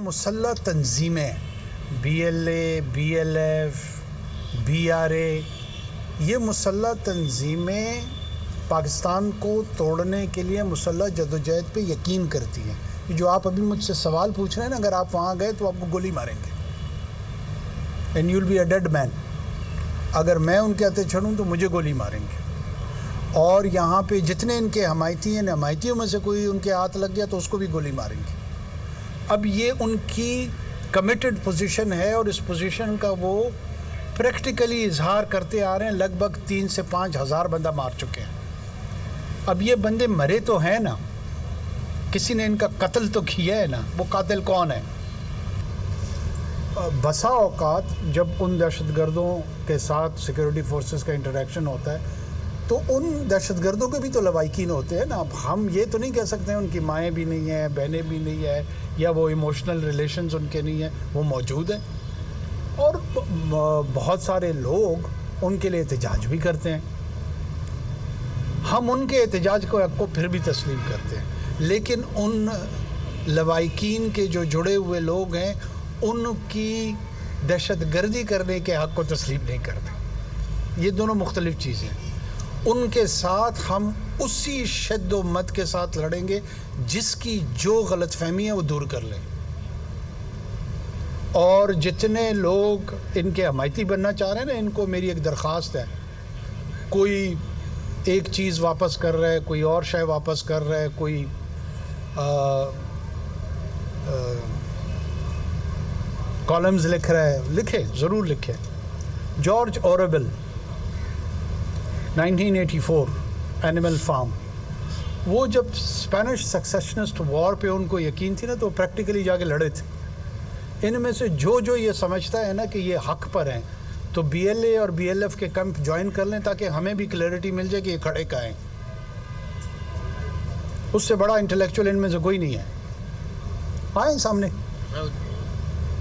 मुसल्लह तंजीमें BLA, BLF, BRA, ये मुसल्लह तंजीमें पाकिस्तान को तोड़ने के लिए मुसल्लह जदोजहद पे यकीन करती हैं। जो आप अभी मुझसे सवाल पूछ रहे हैं ना, अगर आप वहाँ गए तो आपको गोली मारेंगे, and you will be a dead man. अगर मैं उनके हथे चढ़ूँ तो मुझे गोली मारेंगे। और यहाँ पे जितने इनके हमायती हैं, हमायतियों में से कोई उनके हाथ लग गया तो उसको भी गोली मारेंगे। अब ये उनकी कमिटेड पोजीशन है और इस पोजीशन का वो प्रैक्टिकली इजहार करते आ रहे हैं। लगभग 3 से 5 हज़ार बंदा मार चुके हैं। अब ये बंदे मरे तो हैं ना, किसी ने इनका कत्ल तो किया है ना, वो कातिल कौन है? बसा औकात जब उन दहशतगर्दों के साथ सिक्योरिटी फोर्सेस का इंटरेक्शन होता है तो उन दहशतगर्दों के भी तो लवाकिन होते हैं ना। अब हम ये तो नहीं कह सकते हैं उनकी माएँ भी नहीं हैं, बहनें भी नहीं है, या वो इमोशनल रिलेशंस उनके नहीं हैं, वो मौजूद हैं। और बहुत सारे लोग उनके लिए एहतजाज भी करते हैं। हम उनके एहतजाज को फिर भी तस्लीम करते हैं, लेकिन उन लवाकिन के जो जुड़े हुए लोग हैं उनकी दहशतगर्दी करने के हक़ को तस्लीम नहीं करते। ये दोनों मुख्तलिफ चीज़ें हैं। उनके साथ हम उसी शद्दो मत के साथ लड़ेंगे जिसकी जो गलतफहमी है वो दूर कर लें। और जितने लोग इनके हमायती बनना चाह रहे हैं ना, इनको मेरी एक दरख्वास्त है, कोई एक चीज़ वापस कर रहा है, कोई और शय वापस कर रहा है, कोई कॉलम्स लिख रहा है, लिखे, ज़रूर लिखे। जॉर्ज ऑरवेल 1984 एनिमल फार्म, वो जब स्पेनिश सक्सेशनिस्ट वॉर पे उनको यकीन थी ना तो प्रैक्टिकली जाके लड़े थे। इनमें से जो ये समझता है ना कि ये हक पर हैं तो BLA और BLF के कैंप ज्वाइन कर लें ताकि हमें भी क्लैरिटी मिल जाए कि ये खड़े का हैं। उससे बड़ा इंटेलेक्चुअल इनमें से कोई नहीं है। आए सामने,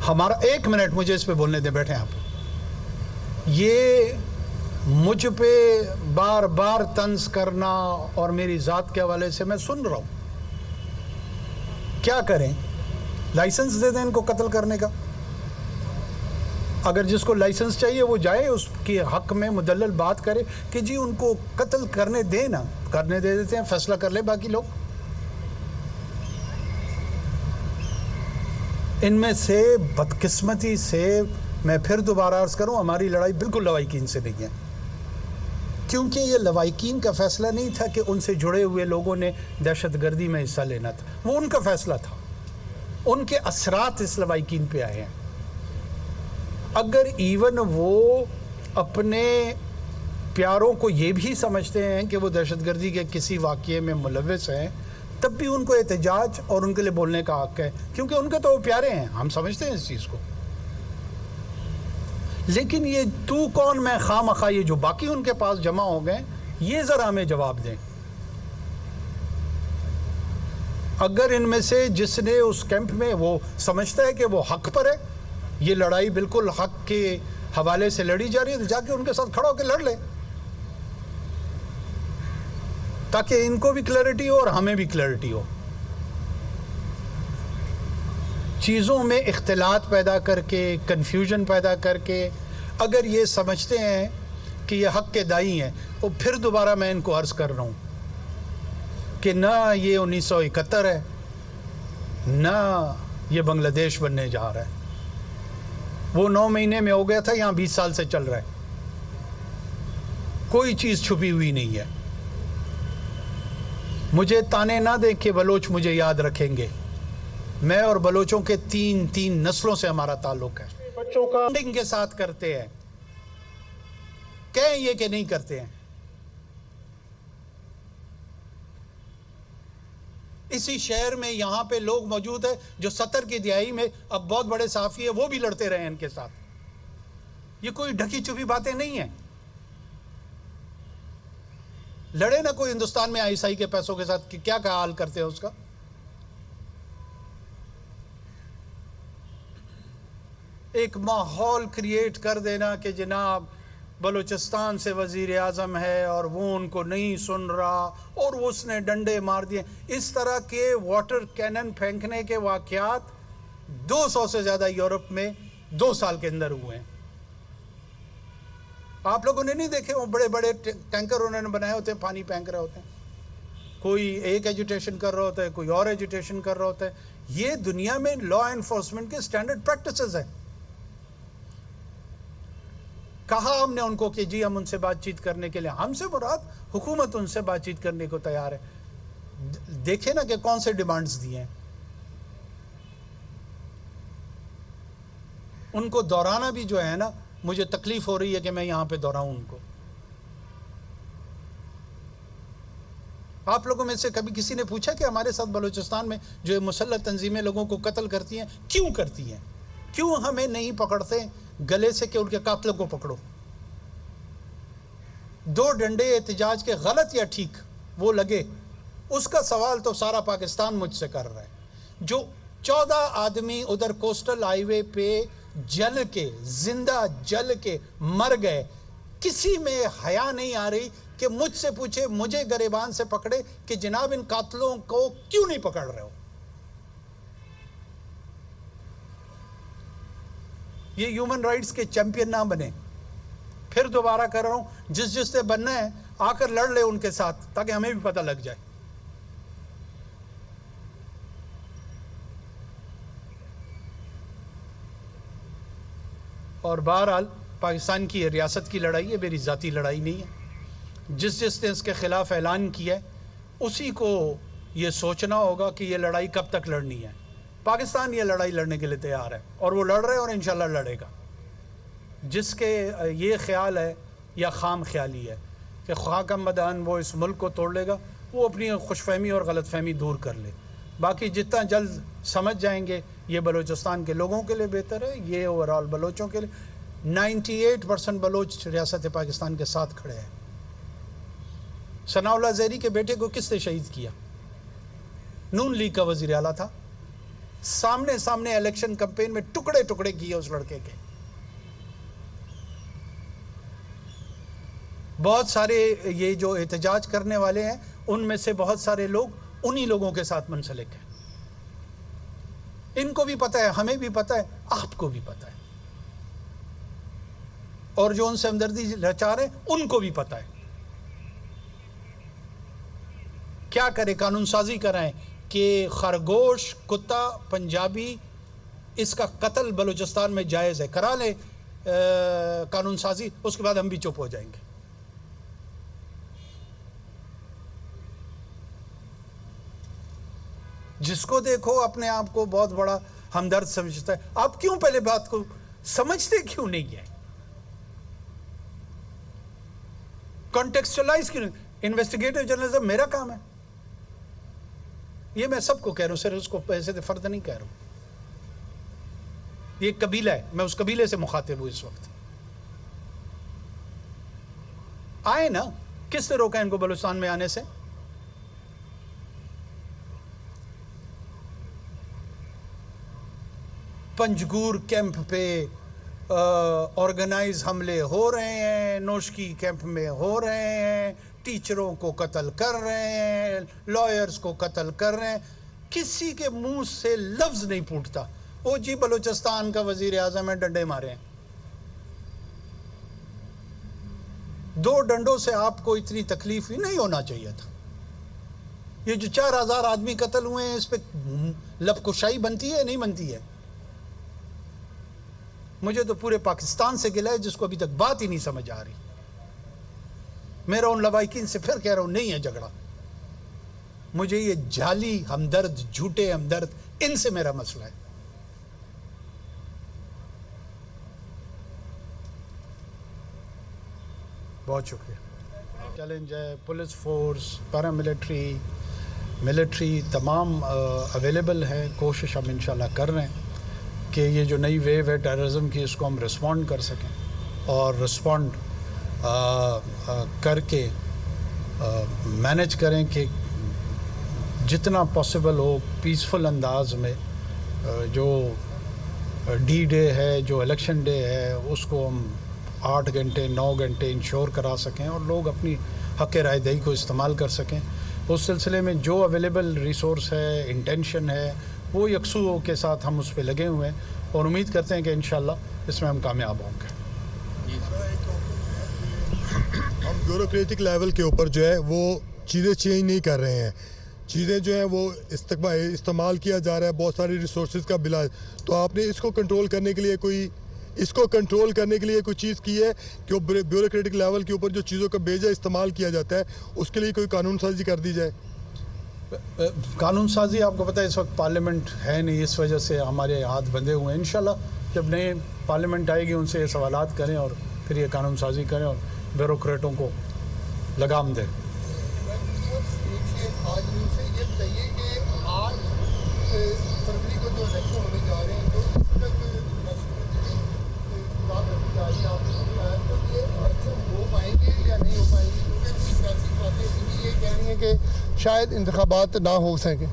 हमारा 1 मिनट मुझे इस पे बोलने दे, बैठे आप। ये मुझ पे बार बार तंज करना और मेरी ज़ात के हवाले से मैं सुन रहा हूँ। क्या करें? लाइसेंस दे दें इनको कत्ल करने का। अगर जिसको लाइसेंस चाहिए वो जाए, उसके हक में मुदल्लल बात करे कि जी उनको कत्ल करने दे ना, करने दे देते हैं, फैसला कर ले बाकी लोग। इनमें से बदकिस्मती से मैं फिर दोबारा अर्ज़ करूं, हमारी लड़ाई बिल्कुल लवाकिन से नहीं है, क्योंकि ये लवाकिन का फैसला नहीं था कि उनसे जुड़े हुए लोगों ने दहशतगर्दी में हिस्सा लेना था। वो उनका फैसला था, उनके असरात इस लवाकिन पे आए हैं। अगर इवन वो अपने प्यारों को ये भी समझते हैं कि वो दहशतगर्दी के किसी वाक़ये में मुलव्वस हैं, तब भी उनको एहतजाज और उनके लिए बोलने का हक़ है, क्योंकि उनके तो वो प्यारे हैं। हम समझते हैं इस चीज़ को। लेकिन ये तू कौन मैं खामखा, ये जो बाकी उनके पास जमा हो गए, ये ज़रा हमें जवाब दें। अगर इनमें से जिसने उस कैंप में वो समझता है कि वो हक पर है, ये लड़ाई बिल्कुल हक के हवाले से लड़ी जा रही है, तो जाके उनके साथ खड़ा होकर लड़ ले, ताकि इनको भी क्लैरिटी हो और हमें भी क्लैरिटी हो। चीज़ों में इख्तिलात पैदा करके, कन्फ्यूजन पैदा करके, अगर ये समझते हैं कि ये हक़ के दाई हैं, तो फिर दोबारा मैं इनको अर्ज़ कर रहा हूँ कि ना ये 1971 है, ना ये बांग्लादेश बनने जा रहा है। वो 9 महीने में हो गया था, यहाँ 20 साल से चल रहा है। कोई चीज़ छुपी हुई नहीं है। मुझे ताने ना दें कि बलोच मुझे याद रखेंगे। मैं और बलोचों के 3 नस्लों से हमारा ताल्लुक है। बच्चों का फंडिंग के साथ करते हैं, कहें ये कि नहीं करते हैं। इसी शहर में यहाँ पे लोग मौजूद है जो 70 की दिहाई में अब बहुत बड़े साफी है, वो भी लड़ते रहे इनके साथ। ये कोई ढकी छुपी बातें नहीं है। लड़े ना कोई हिंदुस्तान में ISI के पैसों के साथ, कि क्या हाल करते हैं उसका। एक माहौल क्रिएट कर देना कि जनाब बलूचिस्तान से वज़ीर आज़म है और वो उनको नहीं सुन रहा और उसने डंडे मार दिए, इस तरह के वाटर कैनन फेंकने के वाक़यात 200 से ज़्यादा यूरोप में 2 साल के अंदर हुए हैं। आप लोगों ने नहीं देखे वो बड़े बड़े टैंकर उन्होंने बनाए होते हैं, पानी फेंक रहे होते हैं, कोई एक एजुटेशन कर रहा होता है, कोई और एजुटेशन कर रहा होता है। ये दुनिया में लॉ एनफोर्समेंट के स्टैंडर्ड प्रैक्टिसेस है। कहा हमने उनको कि जी हम उनसे बातचीत करने के लिए, हमसे मुराद हुकूमत उनसे बातचीत करने को तैयार है। देखे ना कि कौन से डिमांड्स दिए हैं। उनको दोहराना भी जो है ना, मुझे तकलीफ हो रही है कि मैं यहां पे दोहराऊं उनको। आप लोगों में से कभी किसी ने पूछा कि हमारे साथ बलूचिस्तान में जो मुसल्लह तंजीमें लोगों को कत्ल करती हैं, क्यों करती हैं? क्यों हमें नहीं पकड़ते गले से कि उनके कातलों को पकड़ो? 2 डंडे एहतजाज के गलत या ठीक वो लगे, उसका सवाल तो सारा पाकिस्तान मुझसे कर रहा है। जो 14 आदमी उधर कोस्टल हाईवे पे जल के, जिंदा जल के मर गए, किसी में हया नहीं आ रही कि मुझसे पूछे, मुझे गरेबान से पकड़े कि जनाब इन कातलों को क्यों नहीं पकड़ रहे हो? ये ह्यूमन राइट्स के चैंपियन ना बने। फिर दोबारा कर रहा हूं, जिसने बनना है आकर लड़ ले उनके साथ, ताकि हमें भी पता लग जाए। और बहरहाल पाकिस्तान की रियासत की लड़ाई है, मेरी ज़ाती लड़ाई नहीं है। जिसने इसके ख़िलाफ़ ऐलान किया है उसी को ये सोचना होगा कि ये लड़ाई कब तक लड़नी है। पाकिस्तान ये लड़ाई लड़ने के लिए तैयार है और वो लड़ रहे हैं और इंशाल्लाह लड़ेगा। जिसके ये ख्याल है या खाम ख्याली है कि खाकम मदान वो इस मुल्क को तोड़ लेगा, वो अपनी खुशफहमी और गलतफहमी दूर कर ले। बाकी जितना जल्द समझ जाएंगे ये बलूचिस्तान के लोगों के लिए बेहतर है, ये ओवरऑल बलोचों के लिए। 98% बलोच रियासत पाकिस्तान के साथ खड़े हैं। सनाउल्लाह ज़हरी के बेटे को किसने शहीद किया? नून लीग का वज़ीर आला था। सामने सामने इलेक्शन कैंपेन में टुकड़े टुकड़े किए उस लड़के के। बहुत सारे ये जो एहतजाज करने वाले हैं उनमें से बहुत सारे लोग उन्हीं लोगों के साथ मुंसलिक हैं। इनको भी पता है, हमें भी पता है, आपको भी पता है, और जो उनसे हमदर्दी रचा रहे उनको भी पता है। क्या करे? कानून साजी कराएं कि खरगोश, कुत्ता, पंजाबी, इसका कत्ल बलूचिस्तान में जायज़ है, करा ले कानून साजी, उसके बाद हम भी चुप हो जाएंगे। जिसको देखो अपने आप को बहुत बड़ा हमदर्द समझता है। आप क्यों पहले बात को समझते क्यों नहीं है? कॉन्टेक्सचुअलाइज क्यों? इन्वेस्टिगेटिव जर्नलिज्म मेरा काम है, ये मैं सबको कह रहा हूं, सिर्फ उसको पैसे से फर्द नहीं कह रहा हूं। ये कबीला है, मैं उस कबीले से मुखातिब हूं इस वक्त। आए ना, किसने रोका इनको बलूचिस्तान में आने से? पंजगूर कैंप पे ऑर्गेनाइज हमले हो रहे हैं, नोशकी कैंप में हो रहे हैं, टीचरों को कत्ल कर रहे हैं, लॉयर्स को कत्ल कर रहे हैं। किसी के मुंह से लफ्ज नहीं फूटता, ओ जी बलूचिस्तान का वजीर आजम है, डंडे मारे हैं। 2 डंडों से आपको इतनी तकलीफ ही नहीं होना चाहिए था। ये जो 4000 आदमी कत्ल हुए हैं, इस पे लबकुशाई बनती है नहीं बनती है? मुझे तो पूरे पाकिस्तान से गिला है जिसको अभी तक बात ही नहीं समझ आ रही। मेरा उन लवाइकिन से फिर कह रहा हूं, नहीं है झगड़ा। मुझे ये जाली हमदर्द, झूठे हमदर्द, इनसे मेरा मसला है। बहुत शुक्रिया। चैलेंज है, पुलिस फोर्स, पैरामिलिट्री, मिलिट्री तमाम अवेलेबल है। कोशिश हम इंशाल्लाह कर रहे हैं कि ये जो नई वेव है टेररिज्म की, इसको हम रिस्पॉन्ड कर सकें और रिस्पॉन्ड करके मैनेज करें कि जितना पॉसिबल हो पीसफुल अंदाज में जो डी डे है, जो इलेक्शन डे है, उसको हम 8 घंटे 9 घंटे इंश्योर करा सकें और लोग अपनी हक़ राय दही को इस्तेमाल कर सकें। उस सिलसिले में जो अवेलेबल रिसोर्स है, इंटेंशन है, वो यकसू के साथ हम उस पर लगे हुए हैं और उम्मीद करते हैं कि इंशाल्लाह इसमें हम कामयाब होंगे। हम ब्यूरोक्रेटिक लेवल के ऊपर जो है वो चीज़ें चेंज नहीं कर रहे हैं, चीज़ें जो हैं वो इस्तेमाल किया जा रहा है, बहुत सारी रिसोर्सेज का बिला। तो आपने इसको कंट्रोल करने के लिए कोई चीज़ की है कि ब्यूरोक्रेटिक लेवल के ऊपर जो चीज़ों का बेजा इस्तेमाल किया जाता है उसके लिए कोई कानून साजी कर दी जाए? कानून साजी आपको पता है इस वक्त पार्लियामेंट है नहीं, इस वजह से हमारे हाथ बंधे हुए हैं। इंशाल्लाह जब नए पार्लियामेंट आएगी उनसे ये सवालात करें और फिर ये कानून साजी करें और ब्यूरोक्रेटों को लगाम दें। कि शायद इंतखाबात ना हो सके।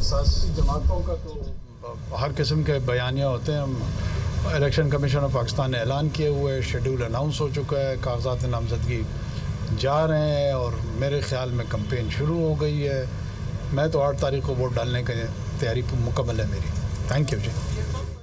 सियासी जमातों का तो हर किस्म के बयानिया होते हैं। इलेक्शन कमीशन ऑफ पाकिस्तान ने ऐलान किए हुए, शेड्यूल अनाउंस हो चुका है, कागजात नामजदगी जा रहे हैं और मेरे ख्याल में कंपेन शुरू हो गई है। मैं तो 8 तारीख को वोट डालने की तैयारी मुकम्मल है मेरी। Thank you ji.